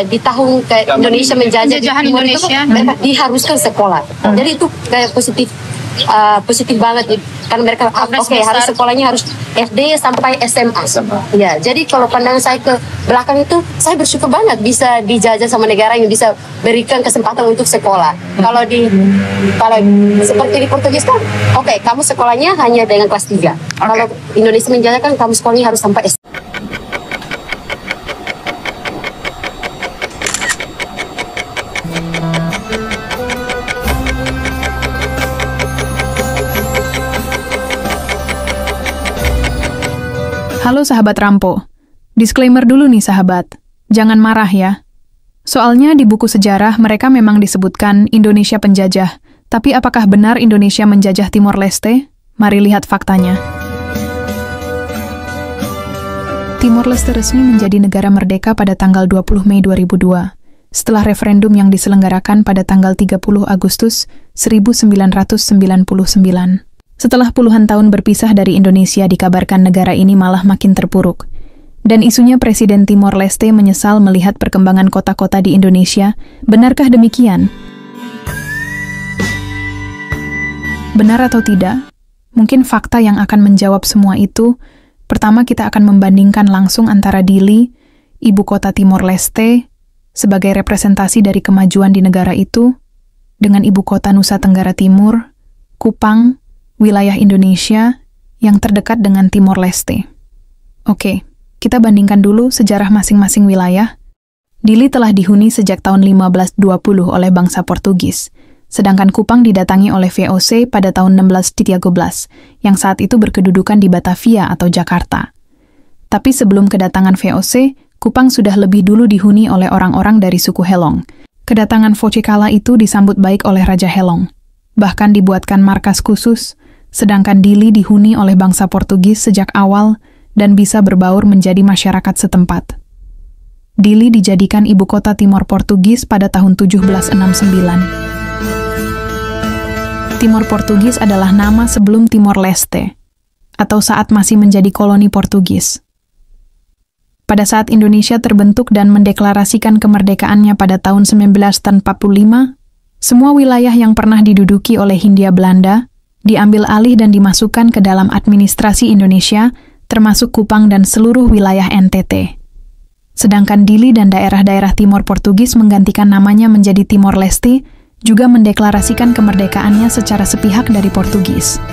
di tahun Indonesia menjajah Timor Indonesia, mereka diharuskan sekolah. Jadi itu kayak positif banget karena mereka harus sekolahnya harus SD sampai SMA. Ya, jadi kalau pandangan saya ke belakang itu, saya bersyukur banget bisa dijajah sama negara yang bisa berikan kesempatan untuk sekolah. Kalau seperti di Portugis kan, kamu sekolahnya hanya dengan kelas 3. Kalau Indonesia menjajah kan kamu sekolahnya harus sampai SD. Halo sahabat Rampo. Disclaimer dulu nih sahabat. Jangan marah ya. Soalnya di buku sejarah mereka memang disebutkan Indonesia penjajah. Tapi apakah benar Indonesia menjajah Timor Leste? Mari lihat faktanya. Timor Leste resmi menjadi negara merdeka pada tanggal 20 Mei 2002. Setelah referendum yang diselenggarakan pada tanggal 30 Agustus 1999. Setelah puluhan tahun berpisah dari Indonesia, dikabarkan negara ini malah makin terpuruk. Dan isunya Presiden Timor Leste menyesal melihat perkembangan kota-kota di Indonesia. Benarkah demikian? Benar atau tidak? Mungkin fakta yang akan menjawab semua itu. Pertama, kita akan membandingkan langsung antara Dili, ibu kota Timor Leste, sebagai representasi dari kemajuan di negara itu, dengan ibu kota Nusa Tenggara Timur, Kupang, wilayah Indonesia yang terdekat dengan Timor Leste. Oke, kita bandingkan dulu sejarah masing-masing wilayah. Dili telah dihuni sejak tahun 1520 oleh bangsa Portugis, sedangkan Kupang didatangi oleh VOC pada tahun 1613, yang saat itu berkedudukan di Batavia atau Jakarta. Tapi sebelum kedatangan VOC, Kupang sudah lebih dulu dihuni oleh orang-orang dari suku Helong. Kedatangan VOC kala itu disambut baik oleh Raja Helong. Bahkan dibuatkan markas khusus, sedangkan Dili dihuni oleh bangsa Portugis sejak awal dan bisa berbaur menjadi masyarakat setempat. Dili dijadikan ibu kota Timor Portugis pada tahun 1769. Timor Portugis adalah nama sebelum Timor Leste, atau saat masih menjadi koloni Portugis. Pada saat Indonesia terbentuk dan mendeklarasikan kemerdekaannya pada tahun 1945, semua wilayah yang pernah diduduki oleh Hindia Belanda diambil alih dan dimasukkan ke dalam administrasi Indonesia, termasuk Kupang dan seluruh wilayah NTT. Sedangkan Dili dan daerah-daerah Timor Portugis menggantikan namanya menjadi Timor Leste, juga mendeklarasikan kemerdekaannya secara sepihak dari Portugis.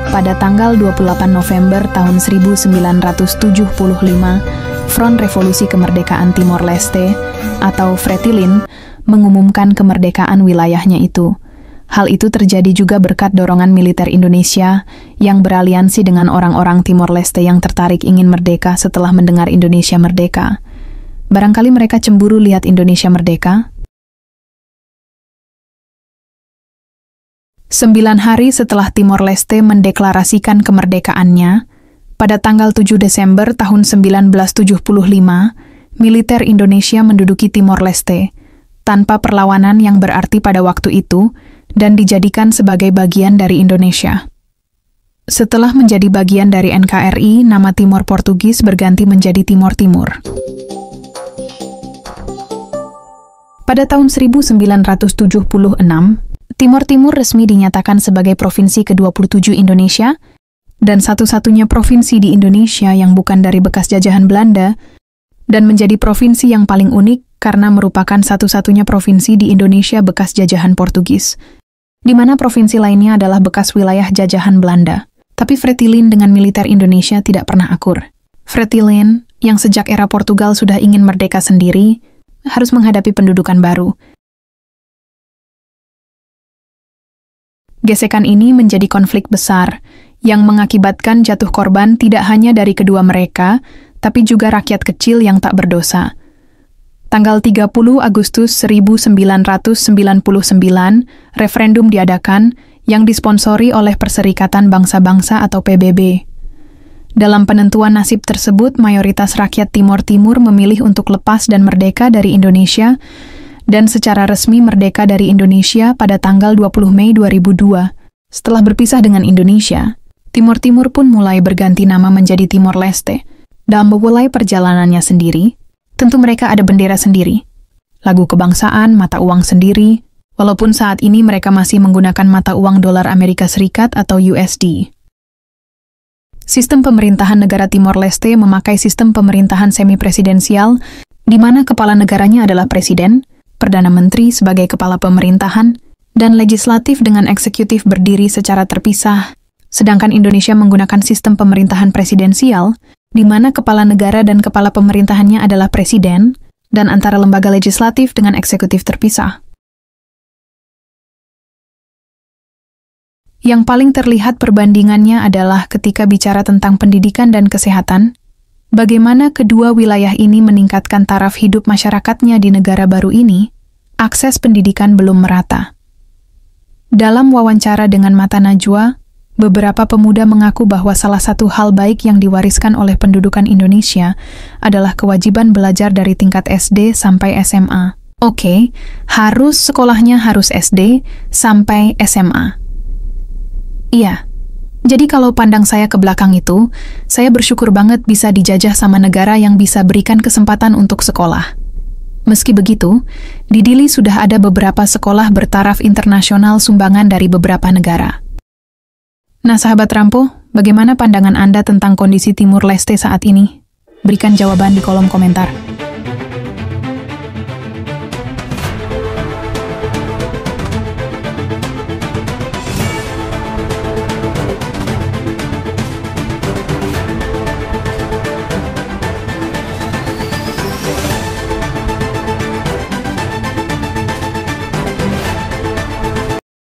Pada tanggal 28 November tahun 1975, Front Revolusi Kemerdekaan Timor Leste, atau Fretilin, mengumumkan kemerdekaan wilayahnya itu. Hal itu terjadi juga berkat dorongan militer Indonesia yang beraliansi dengan orang-orang Timor Leste yang tertarik ingin merdeka setelah mendengar Indonesia merdeka. Barangkali mereka cemburu lihat Indonesia merdeka? 9 hari setelah Timor Leste mendeklarasikan kemerdekaannya, pada tanggal 7 Desember tahun 1975, militer Indonesia menduduki Timor Leste, tanpa perlawanan yang berarti pada waktu itu, dan dijadikan sebagai bagian dari Indonesia. Setelah menjadi bagian dari NKRI, nama Timor Portugis berganti menjadi Timor Timur. Pada tahun 1976, Timor Timur resmi dinyatakan sebagai provinsi ke-27 Indonesia, dan satu-satunya provinsi di Indonesia yang bukan dari bekas jajahan Belanda, dan menjadi provinsi yang paling unik karena merupakan satu-satunya provinsi di Indonesia bekas jajahan Portugis, di mana provinsi lainnya adalah bekas wilayah jajahan Belanda. Tapi Fretilin dengan militer Indonesia tidak pernah akur. Fretilin, yang sejak era Portugal sudah ingin merdeka sendiri, harus menghadapi pendudukan baru. Gesekan ini menjadi konflik besar, yang mengakibatkan jatuh korban tidak hanya dari kedua mereka, tapi juga rakyat kecil yang tak berdosa. Tanggal 30 Agustus 1999, referendum diadakan yang disponsori oleh Perserikatan Bangsa-Bangsa atau PBB. Dalam penentuan nasib tersebut, mayoritas rakyat Timor Timur memilih untuk lepas dan merdeka dari Indonesia, dan secara resmi merdeka dari Indonesia pada tanggal 20 Mei 2002. Setelah berpisah dengan Indonesia, Timor Timur pun mulai berganti nama menjadi Timor Leste. Dalam memulai perjalanannya sendiri, tentu mereka ada bendera sendiri, lagu kebangsaan, mata uang sendiri, walaupun saat ini mereka masih menggunakan mata uang dolar Amerika Serikat atau USD. Sistem pemerintahan negara Timor Leste memakai sistem pemerintahan semi-presidensial, di mana kepala negaranya adalah presiden, perdana menteri sebagai kepala pemerintahan, dan legislatif dengan eksekutif berdiri secara terpisah, sedangkan Indonesia menggunakan sistem pemerintahan presidensial, di mana kepala negara dan kepala pemerintahannya adalah presiden, dan antara lembaga legislatif dengan eksekutif terpisah. Yang paling terlihat perbandingannya adalah ketika bicara tentang pendidikan dan kesehatan, bagaimana kedua wilayah ini meningkatkan taraf hidup masyarakatnya di negara baru ini, akses pendidikan belum merata. Dalam wawancara dengan Mata Najwa, beberapa pemuda mengaku bahwa salah satu hal baik yang diwariskan oleh pendudukan Indonesia adalah kewajiban belajar dari tingkat SD sampai SMA. Oke, sekolahnya harus SD sampai SMA. Iya, jadi kalau pandang saya ke belakang itu, saya bersyukur banget bisa dijajah sama negara yang bisa berikan kesempatan untuk sekolah. Meski begitu, di Dili sudah ada beberapa sekolah bertaraf internasional sumbangan dari beberapa negara. Nah, sahabat Rampo, bagaimana pandangan Anda tentang kondisi Timur Leste saat ini? Berikan jawaban di kolom komentar.